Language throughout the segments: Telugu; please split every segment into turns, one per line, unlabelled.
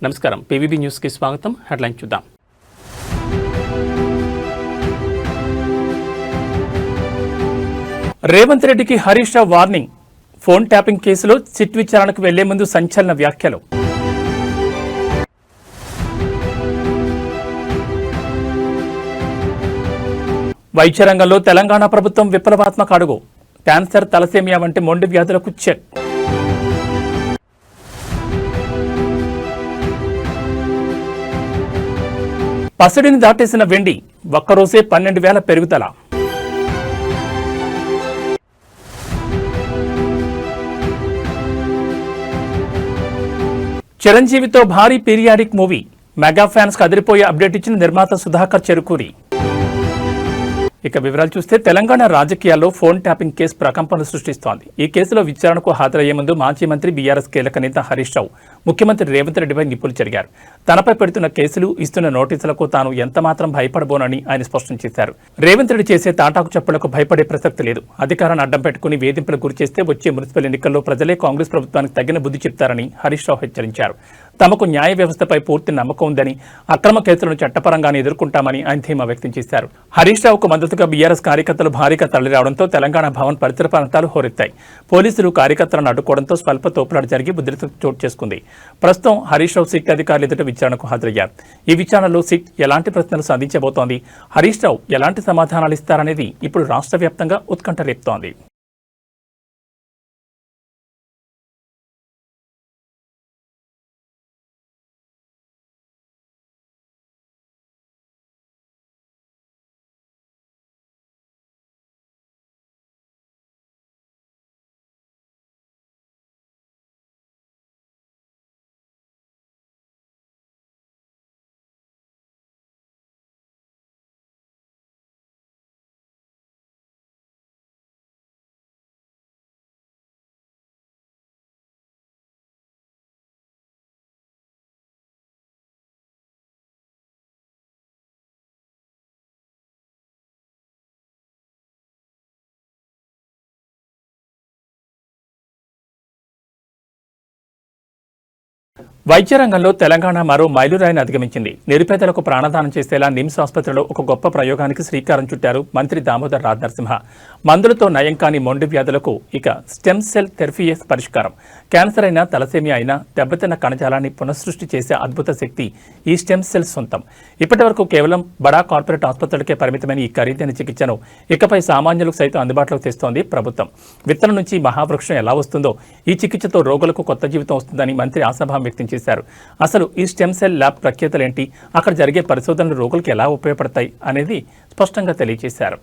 నమస్కారం, పీవీబీ న్యూస్కి స్వాగతం. హెడ్లైన్ చూద్దాం. రేవంత్ రెడ్డికి Harish Rao warning. Phone tapping కేసులో సిట్ విచారణకు వెళ్లే ముందు సంచలన వ్యాఖ్యలు. వైద్య రంగంలో తెలంగాణ ప్రభుత్వం విప్లవాత్మక అడుగు. క్యాన్సర్, తలసేమియా వంటి మొండి వ్యాధులకు చెక్. పసిడిని దాటేసిన వెండి, ఒక్కరోజే 12,000 పెరుగుదల. చిరంజీవితో భారీ పీరియాడిక్ మూవీ. మెగా ఫ్యాన్స్ కు అదిరిపోయే అప్డేట్ ఇచ్చిన నిర్మాత సుధాకర్ చెరుకూరి. ఇక వివరాలు చూస్తే, తెలంగాణ రాజకీయాల్లో ఫోన్ ట్యాపింగ్ కేసు ప్రకంపనలు సృష్టిస్తోంది. ఈ కేసులో విచారణకు హాజరయ్యే ముందు మాజీ మంత్రి బీఆర్ఎస్ కీలక నేత హరీష్ రావు ముఖ్యమంత్రి రేవంత్ రెడ్డిపై నిప్పులు చెరిగారు. తనపై పెడుతున్న కేసులు, ఇస్తున్న నోటీసులకు తాను ఎంతమాత్రం భయపడబోనని ఆయన స్పష్టం చేశారు. రేవంత్ రెడ్డి చేసే తాటాకు చెప్పులకు భయపడే ప్రసక్తి లేదు. అధికారాన్ని అడ్డం పెట్టుకుని వేధింపులకు గురిచేస్తే వచ్చే మున్సిపల్ ఎన్నికల్లో ప్రజలే కాంగ్రెస్ ప్రభుత్వానికి తగిన బుద్ధి చెప్తారని హరీష్ రావు హెచ్చరించారు. తమకు న్యాయ వ్యవస్థపై పూర్తి నమ్మకం ఉందని, అక్రమ కేసులను చట్టపరంగానే ఎదుర్కొంటామని ఆయన ధీమా వ్యక్తం చేశారు. హరీష్ రావుకు మద్దతుగా బీఆర్ఎస్ కార్యకర్తలు భారీగా తరలిరావడంతో తెలంగాణ భవన్ పరిసర ప్రాంతాలు హోరెత్తాయి. పోలీసులు కార్యకర్తలను అడ్డుకోవడంతో స్వల్ప తోపులాట జరిగి ఉద్రిక్తత చోటు చేసుకుంది. ప్రస్తుతం హరీష్ రావు సిట్ అధికారులు ఎదుట విచారణకు హాజరయ్యారు. ఈ విచారణలో సిట్ ఎలాంటి ప్రశ్నలు సాధించబోతోంది, హరీష్ రావు ఎలాంటి సమాధానాలు ఇస్తారనేది ఇప్పుడు రాష్ట్ర వ్యాప్తంగా ఉత్కంఠ రేపుతోంది. వైద్య రంగంలో తెలంగాణ మరో మైలురాయిని అధిగమించింది. నిరుపేదలకు ప్రాణదానం చేసేలా నిమ్స్ ఆసుపత్రిలో ఒక గొప్ప ప్రయోగానికి శ్రీకారం చుట్టారు మంత్రి దామోదర్ రాజనరసింహ. మందులతో నయం కాని మొండి వ్యాధులకు ఇక స్టెమ్ సెల్ థెరపీయే పరిష్కారం. క్యాన్సర్ అయినా, తలసేమియా అయినా దెబ్బతిన్న కణజాలాన్ని పునఃసృష్టి చేసే అద్భుత శక్తి ఈ స్టెమ్ సెల్స్ సొంతం. ఇప్పటి వరకు కేవలం బడా కార్పొరేట్ ఆసుపత్రులకే పరిమితమైన ఈ ఖరీదైన చికిత్సను ఇకపై సామాన్యులకు సైతం అందుబాటులోకి తెస్తోంది ప్రభుత్వం. విత్తనం నుంచి మహావృక్షం ఎలా వస్తుందో ఈ చికిత్సతో రోగులకు కొత్త జీవితం వస్తుందని మంత్రి ఆశాభావం వ్యక్తం చేశారు. అసలు ఈ స్టెమ్ సెల్ ల్యాబ్ ప్రత్యేకతలేంటి, అక్కడ జరిగే పరిశోధనలు రోగులకు ఎలా ఉపయోగపడతాయి అనేది స్పష్టంగా తెలియజేశారు.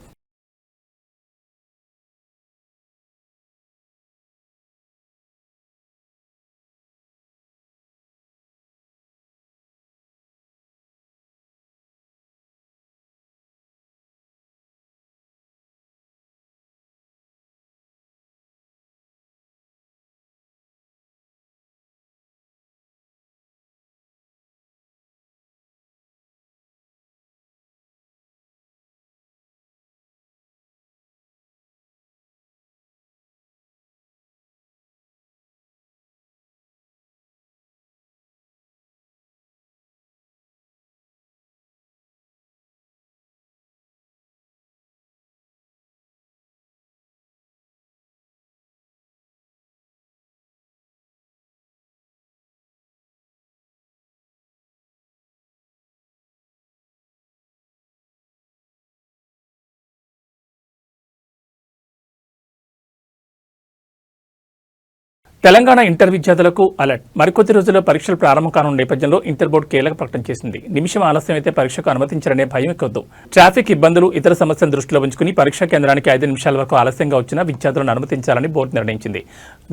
తెలంగాణ ఇంటర్ విద్యార్థులకు అలర్ట్. మరికొద్ది రోజుల్లో పరీక్షలు ప్రారంభం కానున్న నేపథ్యంలో ఇంటర్ బోర్డు కీలక ప్రకటన చేసింది. నిమిషం ఆలస్యం అయితే పరీక్షకు అనుమతించారనే భయం ఎక్కువద్దు. ట్రాఫిక్ ఇబ్బందులు, ఇతర సమస్యలను దృష్టిలో ఉంచుకుని పరీక్షా కేంద్రానికి 5 నిమిషాల వరకు ఆలస్యంగా వచ్చినా విద్యార్థులను అనుమతించాలని బోర్డు నిర్ణయించింది.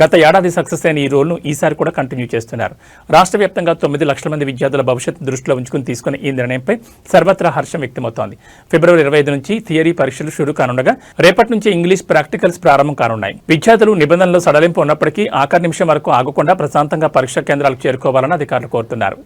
గత ఏడాది సక్సెస్ అయిన ఈ రూల్ను ఈసారి కూడా కంటిన్యూ చేస్తున్నారు. రాష్ట్ర వ్యాప్తంగా 9 లక్షల మంది విద్యార్థుల భవిష్యత్తు దృష్టిలో ఉంచుకుని తీసుకున్న ఈ నిర్ణయంపై సర్వత్రా హర్షం వ్యక్తమవుతోంది. ఫిబ్రవరి 25 నుంచి థియరీ పరీక్షలు షురూ కానుండగా రేపటి నుంచి ఇంగ్లీష్ ప్రాక్టికల్స్ ప్రారంభం కానున్నాయి. విద్యార్థులు నిబంధనలు సడలింపు ఉన్నప్పటికీ ఆఖరి నిమిషం వరకు ఆగకుండా ప్రశాంతంగా పరీక్షా కేంద్రాలకు చేరుకోవాలని అధికారులు కోరుతున్నారు.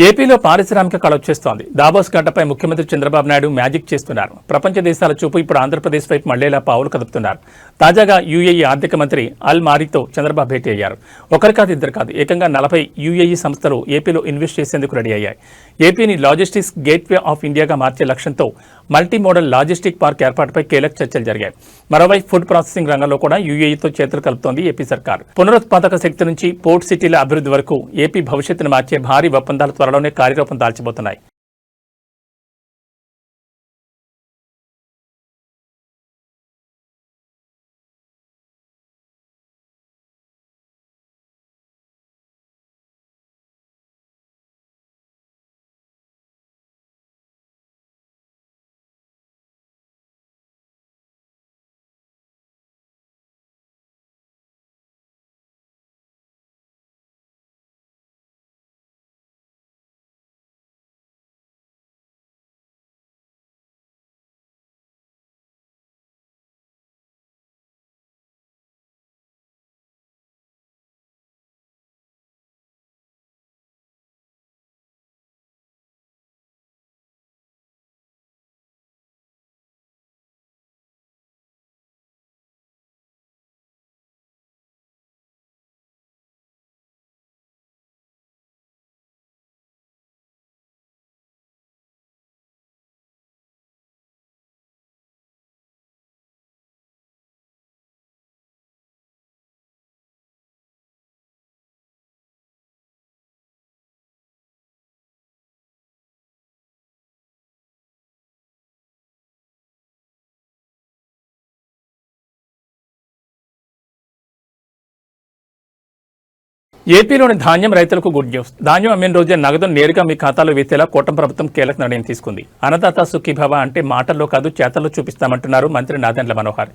ఏపీలో పారిశ్రామిక కళ వచ్చేస్తోంది. దాబోస్ గడ్డపై ముఖ్యమంత్రి చంద్రబాబు నాయుడు మ్యాజిక్ చేస్తున్నారు. ప్రపంచ దేశాల చూపు ఇప్పుడు ఆంధ్రప్రదేశ్ వైపు మళ్లేలా పావులు కదుపుతున్నారు. తాజాగా యూఏఈ ఆర్థిక మంత్రి అల్ మారీతో చంద్రబాబు భేటీ అయ్యారు. ఒకరు కాదు, ఇద్దరు కాదు, ఏకంగా 40 యూఏఈ సంస్థలు ఏపీలో ఇన్వెస్ట్ చేసేందుకు రెడీ అయ్యాయి. ఏపీని లాజిస్టిక్స్ గేట్వే ఆఫ్ ఇండియాగా మార్చే లక్ష్యంతో మల్టీ మోడల్ లాజిస్టిక్ పార్క్ ఏర్పాటుపై కీలక చర్చలు జరిగాయి. మరోవైపు ఫుడ్ ప్రాసెసింగ్ రంగంలో కూడా యూఏఈతో చేతులు కలుపుతోంది ఏపీ సర్కార్. పునరుత్పాదక శక్తి నుంచి పోర్ట్ సిటీల అభివృద్ధి వరకు ఏపీ భవిష్యత్తును మార్చే భారీ ఒప్పందాలు త్వరలోనే కార్యరూపం దాల్చబోతున్నాయి. ఏపీలోని ధాన్యం రైతులకు గుడ్ న్యూస్. ధాన్యం అమ్మిన రోజే నగదును నేరుగా మీ ఖాతాలో వేసేలా కూటమి ప్రభుత్వం కీలక నిర్ణయం తీసుకుంది. అన్నదాత సుఖీభవ అంటే మాటల్లో కాదు చేతల్లో చూపిస్తామంటున్నారు మంత్రి నాదెండ్ల మనోహర్.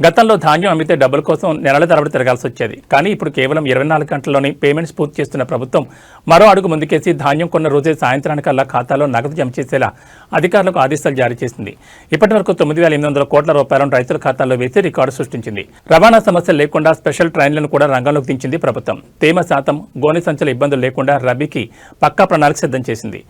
గతంలో ధాన్యం అమ్మితే డబ్బుల కోసం నెలల తరబడి తిరగాల్సి వచ్చేది. కానీ ఇప్పుడు కేవలం 24 గంటల్లోనే పేమెంట్స్ పూర్తి చేస్తున్న ప్రభుత్వం మరో అడుగు ముందుకేసి ధాన్యం కొన్న రోజే సాయంత్రానికల్లా ఖాతాలో నగదు జమ చేసేలా అధికారులకు ఆదేశాలు జారీ చేసింది. ఇప్పటి వరకు 9,800 కోట్ల రూపాయలను రైతుల ఖాతాల్లో వేసి రికార్డు సృష్టించింది. రవాణా సమస్యలు లేకుండా స్పెషల్ ట్రైన్లను కూడా రంగంలోకి దించింది ప్రభుత్వం. తేమ శాతం, గోనె సంచుల ఇబ్బందులు లేకుండా రబీకి పక్కా ప్రణాళిక సిద్ధం చేసింది.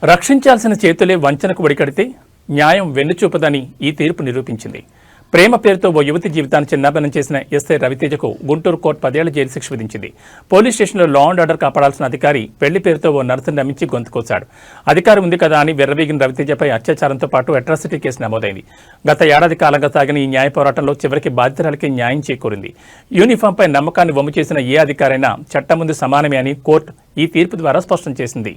రక్షించాల్సిన చేతులే వంచనకు ఒడికడితే న్యాయం వెన్నుచూపదని ఈ తీర్పు నిరూపించింది. ప్రేమ పేరుతో ఓ యువతి జీవితాన్ని చిన్నాభిన్నం చేసిన ఎస్ఐ రవితేజకు గుంటూరు కోర్టు 10 ఏళ్ల జైలు శిక్ష విధించింది. పోలీస్ స్టేషన్లో లా అండ్ ఆర్డర్ కాపాడాల్సిన అధికారి పెళ్లి పేరుతో ఓ నర్సును నమ్మించి గొంతుకోశాడు. అధికారం ఉంది కదా అని విర్రవీగిన రవితేజపై అత్యాచారంతో పాటు అట్రాసిటీ కేసు నమోదైంది. గత ఏడాది కాలంగా సాగిన ఈ న్యాయ పోరాటంలో చివరికి బాధితురాలకి న్యాయం చేకూరింది. యూనిఫామ్పై నమ్మకాన్ని వమ్ము చేసిన ఏ అధికారైనా చట్టం ముందు సమానమే అని కోర్టు ఈ తీర్పు ద్వారా స్పష్టం చేసింది.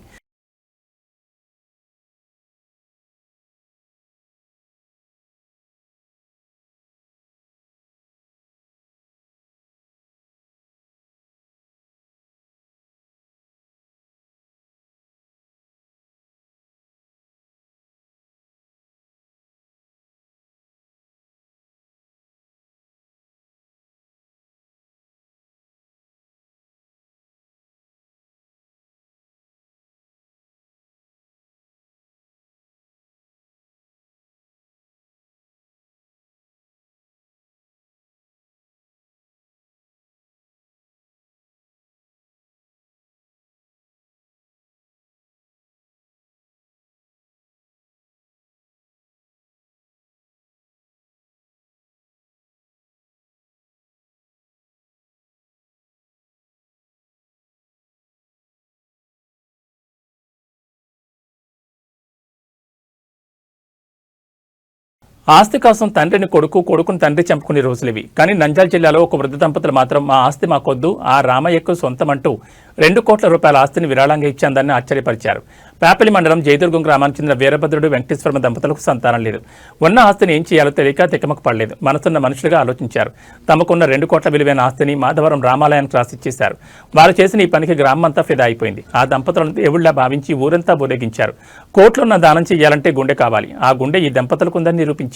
ఆస్తి కోసం తండ్రిని కొడుకు, కొడుకుని తండ్రి చంపుకునే రోజులివి. కానీ నంద్యాల జిల్లాలో ఒక వృద్ధ దంపతులు మాత్రం మా ఆస్తి మాకొద్దు, ఆ రామయ్యకు సొంతమంటూ 2 కోట్ల రూపాయల ఆస్తిని విరాళంగా ఇచ్చేందని ఆశ్చర్యపరిచారు. పేపలి మండలం జయదుర్గం గ్రామానికి చెందిన వీరభద్రుడు, వెంకటేశ్వర దంపతులకు సంతానం లేదు. ఉన్న ఆస్తిని ఏం చేయాలో తెలియక తికమక పడలేదు. మనసున్న మనుషులుగా ఆలోచించారు. తమకున్న 2 కోట్ల విలువైన ఆస్తిని మాధవరం రామాలయానికి రాసిచ్చేశారు. వారు చేసిన ఈ పనికి గ్రామమంతా ఫిదా అయిపోయింది. ఆ దంపతులను దేవుళ్లా భావించి ఊరంతా ఊరేగించారు. కోట్లున్న దానం చేయాలంటే గుండె కావాలి. ఆ గుండె ఈ దంపతులకు ఉందని నిరూపించారు.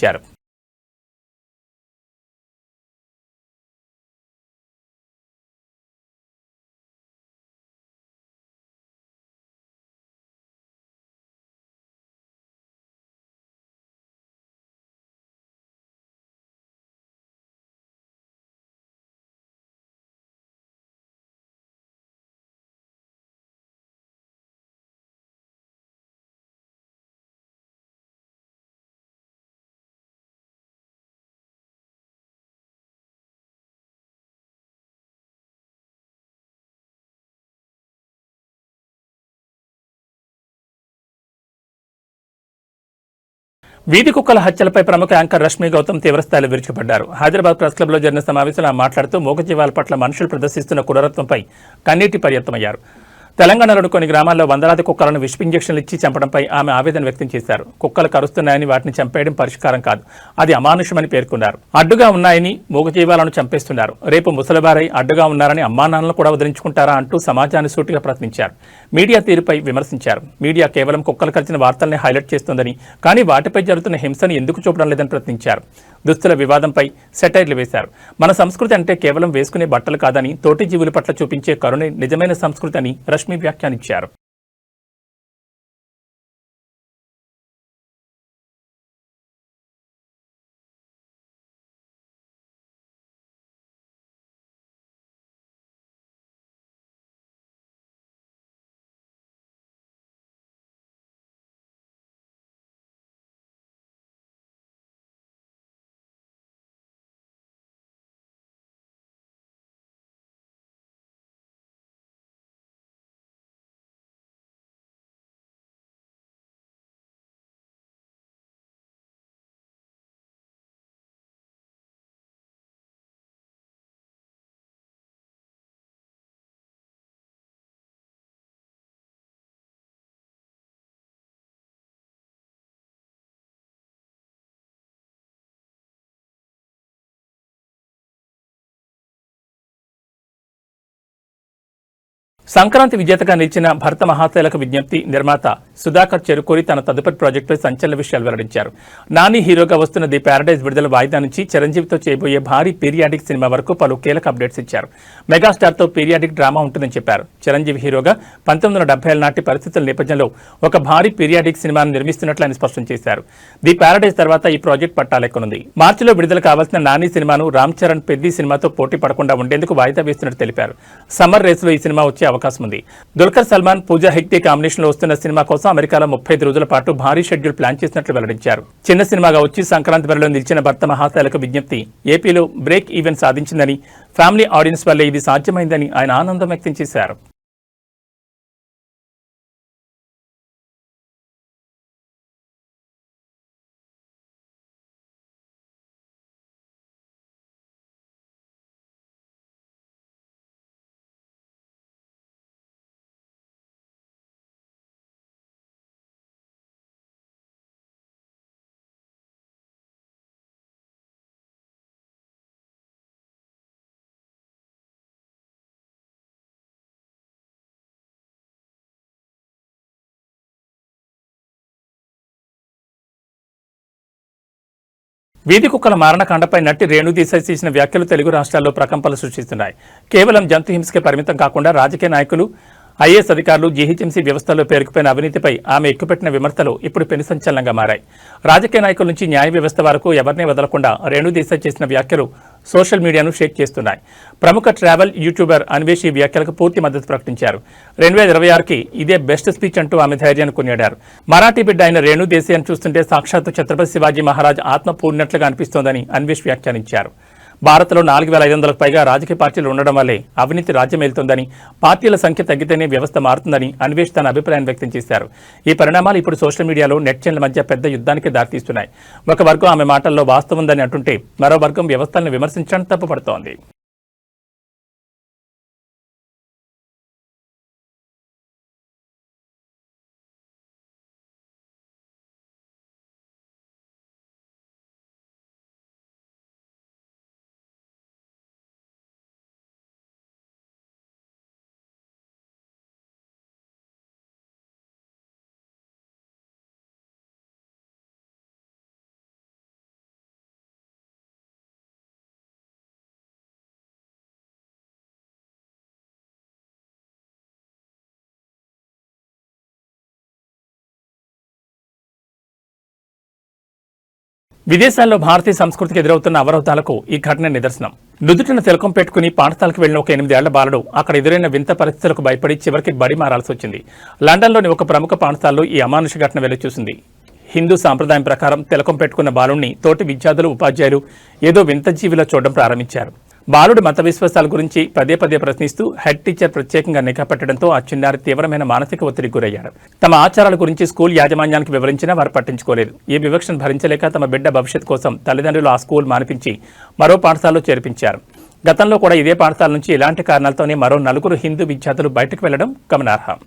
వీధి కుక్కల హత్యలపై ప్రముఖ యాంకర్ రష్మి గౌతమ్ తీవ్రస్థాయిలో విరుచుకుపడ్డారు. హైదరాబాద్ ప్రెస్ క్లబ్లో జరిగిన సమావేశంలో మాట్లాడుతూ మూగజీవాల పట్ల మనుషులు ప్రదర్శిస్తున్న క్రూరత్వంపై కన్నీటి పర్యంతమయ్యారు. తెలంగాణలోని కొన్ని గ్రామాల్లో వందలాది కుక్కలను విష ఇంజెక్షన్లు ఇచ్చి చంపడంపై ఆమె ఆవేదన వ్యక్తం చేశారు. కుక్కలు కరుస్తున్నాయని వాటిని చంపేయడం పరిష్కారం కాదు, అది అమానుషమని పేర్కొన్నారు. అడ్డుగా ఉన్నాయని మూగజీవాలను చంపేస్తున్నారు. రేపు ముసలివారై అడ్డుగా ఉన్నారని అమ్మానాన్నలు కూడా వదిలించుకుంటారా అంటూ సమాజాన్ని సూటిగా ప్రశ్నించారు. మీడియా తీరుపై విమర్శించారు. మీడియా కేవలం కుక్కలు కలిసిన వార్తల్ని హైలైట్ చేస్తోందని, కానీ వాటిపై జరుగుతున్న హింసను ఎందుకు చూపడం లేదని ప్రశ్నించారు. దుస్తుల వివాదంపై సెటైర్లు వేశారు. మన సంస్కృతి అంటే కేవలం వేసుకునే బట్టలు కాదని, తోటి జీవుల పట్ల చూపించే కరుణే నిజమైన సంస్కృతి అని రష్మి వ్యాఖ్యానించారు. సంక్రాంతి విజేతగా నిలిచిన భరత మహాశైలకు విజ్ఞప్తి నిర్మాత సుధాకర్ చెరుకూరి తన తదుపరి ప్రాజెక్టుపై సంచలన విషయాలు వెల్లడించారు. నాని హీరోగా వస్తున్న ది ప్యారడైజ్ విడుదల వాయిదా నుంచి చిరంజీవితో చేయబోయే భారీ పీరియాడిక్ సినిమా వరకు పలు కీలక అప్డేట్స్ ఇచ్చారు. మెగాస్టార్తో పీరియాడిక్ డ్రామా ఉంటుందని చెప్పారు. చిరంజీవి హీరోగా 1970 నాటి పరిస్థితుల నేపథ్యంలో ఒక భారీ పీరియాడిక్ సినిమాను నిర్మిస్తున్నట్లు ఆయన స్పష్టం చేశారు. ది ప్యారడైజ్ తర్వాత ఈ ప్రాజెక్ట్ పట్టాలెక్కనుంది. మార్చిలో విడుదల కావాల్సిన నాని సినిమాను రామ్ చరణ్ పెద్ది సినిమాతో పోటీ పడకుండా ఉండేందుకు వాయిదా వేస్తున్నట్టు తెలిపారు. సమ్మర్ రేసులో ఈ సినిమా వచ్చే అవకాశం ఉంది. దుల్కర్ సల్మాన్, పూజా హెగ్డే కాంబినేషన్ లో వస్తున్న సినిమా కోసం అమెరికాలో 35 రోజుల పాటు భారీ షెడ్యూల్ ప్లాన్ చేసినట్లు వెల్లడించారు. చిన్న సినిమాగా వచ్చి సంక్రాంతి బరిలో నిలిచిన భర్త మహాశైలకు విజ్ఞప్తి ఏపీలో బ్రేక్ ఈవెన్ సాధించిందని, ఫ్యామిలీ ఆడియన్స్ వల్లే ఇది సాధ్యమైందని ఆయన ఆనందం వ్యక్తం చేశారు. వీధి కుక్కల మారణకాండపై నటి రేణు దేశాయ్ చేసిన వ్యాఖ్యలు తెలుగు రాష్ట్రాల్లో ప్రకంపనలు సృష్టిస్తున్నాయి. కేవలం జంతు హింసకే పరిమితం కాకుండా రాజకీయ నాయకులు, ఐఏఎస్ అధికారులు, జీహెచ్ఎంసీ వ్యవస్థలో పేరుకుపోయిన అవినీతిపై ఆమె ఎక్కుపెట్టిన విమర్శలు ఇప్పుడు పెను సంచలనంగా మారాయి. రాజకీయ నాయకుల నుంచి న్యాయ వ్యవస్థ వరకు ఎవరినీ వదలకుండా రేణు దేశాయ్ చేసిన వ్యాఖ్యలు సోషల్ మీడియాను షేక్ చేస్తున్నాయి. ప్రముఖ ట్రావెల్ యూట్యూబర్ అన్వేష్ ఈ వ్యాఖ్యలకు పూర్తి మద్దతు ప్రకటించారు. 2026కి ఇదే బెస్ట్ స్పీచ్ అంటూ ఆమె ధైర్యాన్ని కొనియాడారు. మరాఠీ బిడ్డ అయిన రేణు దేశాయ్ను చూస్తుంటే సాక్షాత్తు ఛత్రపతి శివాజీ మహారాజ్ ఆత్మ పూర్ణట్లుగా అనిపిస్తోందని అన్వేష్ వ్యాఖ్యానించారు. భారత్లో 4,500కు పైగా రాజకీయ పార్టీలు ఉండడం వల్లే అవినీతి రాజ్యమేలుతోందని, పార్టీల సంఖ్య తగ్గితేనే వ్యవస్థ మారుతుందని అన్వేష్ తన అభిప్రాయం వ్యక్తం చేశారు. ఈ పరిణామాలు ఇప్పుడు సోషల్ మీడియాలో నెటిజన్ల మధ్య పెద్ద యుద్ధానికి దారితీస్తున్నాయి. ఒక వర్గం ఆమె మాటల్లో వాస్తవం ఉందని అంటుంటే, మరో వర్గం వ్యవస్థలను విమర్శించడానికి తప్పుపడుతోంది. విదేశాల్లో భారతీయ సంస్కృతికి ఎదురవుతున్న అవరోధాలకు ఈ ఘటన నిదర్శనం. నుదుటిన తిలకం పెట్టుకుని పాఠశాలకు వెళ్లిన ఒక 8 ఏళ్ల బాలుడు అక్కడ ఎదురైన వింత పరిస్థితులకు భయపడి చివరికి బడి మారాల్సి వచ్చింది. లండన్లోని ఒక ప్రముఖ పాఠశాలలో ఈ అమానుష ఘటన వెలుచూసింది. హిందూ సాంప్రదాయం ప్రకారం తిలకం పెట్టుకున్న బాలుడిని తోటి విద్యార్థులు, ఉపాధ్యాయులు ఏదో వింత జీవిలో చూడడం ప్రారంభించారు. బాలుడి మత విశ్వాసాల గురించి పదే పదే ప్రశ్నిస్తూ హెడ్ టీచర్ ప్రత్యేకంగా నిఘా పెట్టడంతో ఆ చిన్నారి తీవ్రమైన మానసిక ఒత్తిడికి గురయ్యాడు. తమ ఆచారాల గురించి స్కూల్ యాజమాన్యానికి వివరించినా వారు పట్టించుకోలేదు. ఈ వివక్షను భరించలేక తమ బిడ్డ భవిష్యత్ కోసం తల్లిదండ్రులు ఆ స్కూల్ మానిపించి మరో పాఠశాలలో చేర్పించారు. గతంలో కూడా ఇదే పాఠశాల నుంచి ఇలాంటి కారణాలతోనే మరో 4 హిందూ విద్యార్థులు బయటకు వెళ్లడం గమనార్హం.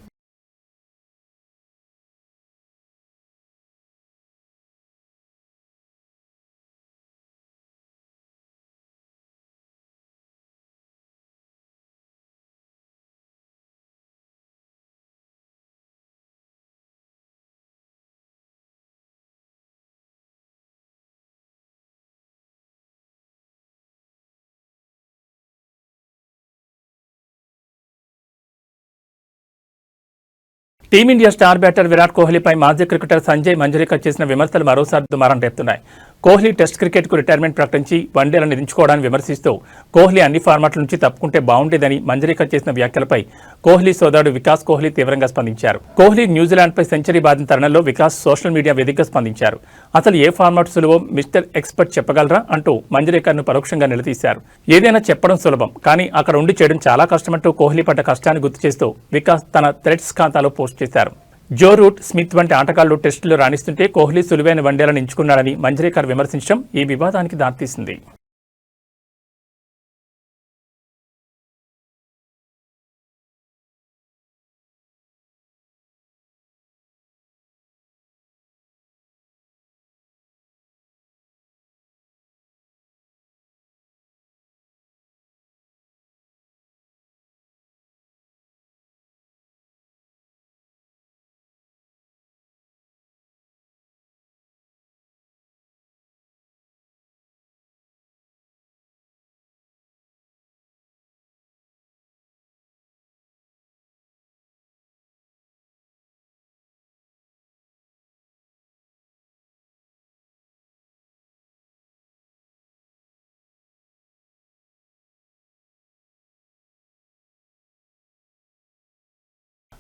టీమిండియా స్టార్ బ్యాటర్ విరాట్ కోహ్లీపై మాజీ క్రికెటర్ సంజయ్ మంజరేకర్ చేసిన విమర్శలు మరోసారి దుమారం రేపుతున్నాయి. కోహ్లీ టెస్ట్ క్రికెట్కు రిటైర్మెంట్ ప్రకటించి వన్డేలను నిలుచుకోవడాన్ని విమర్శిస్తూ కోహ్లీ అన్ని ఫార్మాట్ల నుంచి తప్పుకుంటే బాగుండేదని మంజరేకర్ చేసిన వ్యాఖ్యలపై కోహ్లీ సోదరుడు వికాస్ కోహ్లీ తీవ్రంగా స్పందించారు. కోహ్లీ న్యూజిలాండ్పై సెంచరీ బాధిన తరుణంలో వికాస్ సోషల్ మీడియా వేదికగా స్పందించారు. అసలు ఏ ఫార్మాట్ సులువో మిస్టర్ ఎక్స్పర్ట్ చెప్పగలరా అంటూ మంజరేకర్ను పరోక్షంగా నిలదీశారు. ఏదైనా చెప్పడం సులభం, కానీ అక్కడ ఉండి చేయడం చాలా కష్టమంటూ కోహ్లీ పడ్డ కష్టాన్ని గుర్తు చేస్తూ వికాస్ తన థ్రెడ్స్ ఖాతాలో పోస్ట్ చేశారు. జో రూట్, స్మిత్ వంటి ఆటగాళ్లు టెస్టులు రాణిస్తుంటే కోహ్లీ సులువైన వన్డేలను ఎంచుకున్నాడని మంజరేకర్ విమర్శించడం ఈ వివాదానికి దారితీసింది.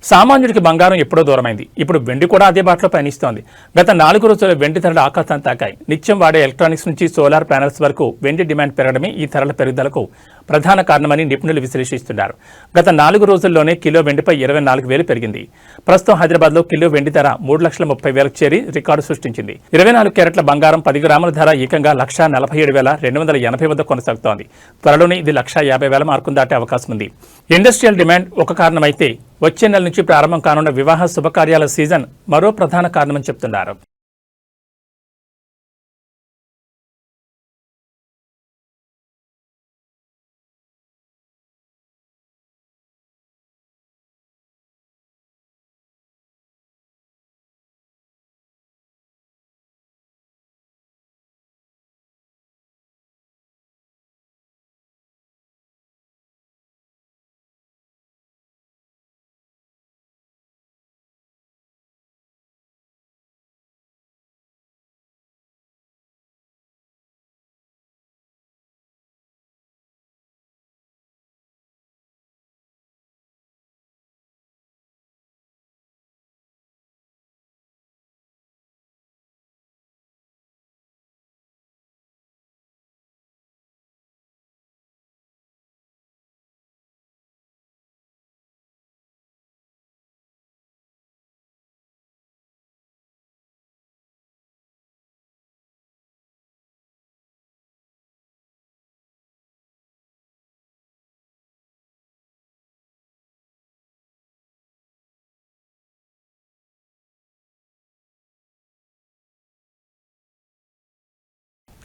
సామాన్యుడికి బంగారం ఎప్పుడో దూరమైంది. ఇప్పుడు వెండి కూడా అదే బాటలో పయనిస్తోంది. గత 4 రోజుల వెండి ధరలు ఆకాశాన్ని తాకాయి. నిత్యం వాడే ఎలక్ట్రానిక్స్ నుంచి సోలార్ ప్యానెల్స్ వరకు వెండి డిమాండ్ పెరగడమే ఈ ధరల పెరుగుదలకు ప్రధాన కారణమని నిపుణులు విశ్లేషిస్తున్నారు. గత 4 రోజుల్లోనే కిలో వెండిపై 24,000 పెరిగింది. ప్రస్తుతం హైదరాబాద్లో కిలో వెండి ధర 3,30,000కు చేరి రికార్డు సృష్టించింది. 24 క్యారెట్ల బంగారం 10 గ్రాముల ధర ఏకంగా 1,47,280 వద్ద కొనసాగుతోంది. త్వరలోనే ఇది 1,50,000 మార్కును దాటే అవకాశం ఉంది. ఇండస్ట్రియల్ డిమాండ్ ఒక కారణమైతే వచ్చే నెల నుంచి ప్రారంభం కానున్న వివాహ శుభకార్యాల సీజన్ మరో ప్రధాన కారణమని చెప్తున్నారు.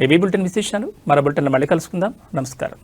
ఏబీ బులెటిన్ విశేషాలు మరో బులెటిన్లో మళ్ళీ కలుసుకుందాం. నమస్కారం.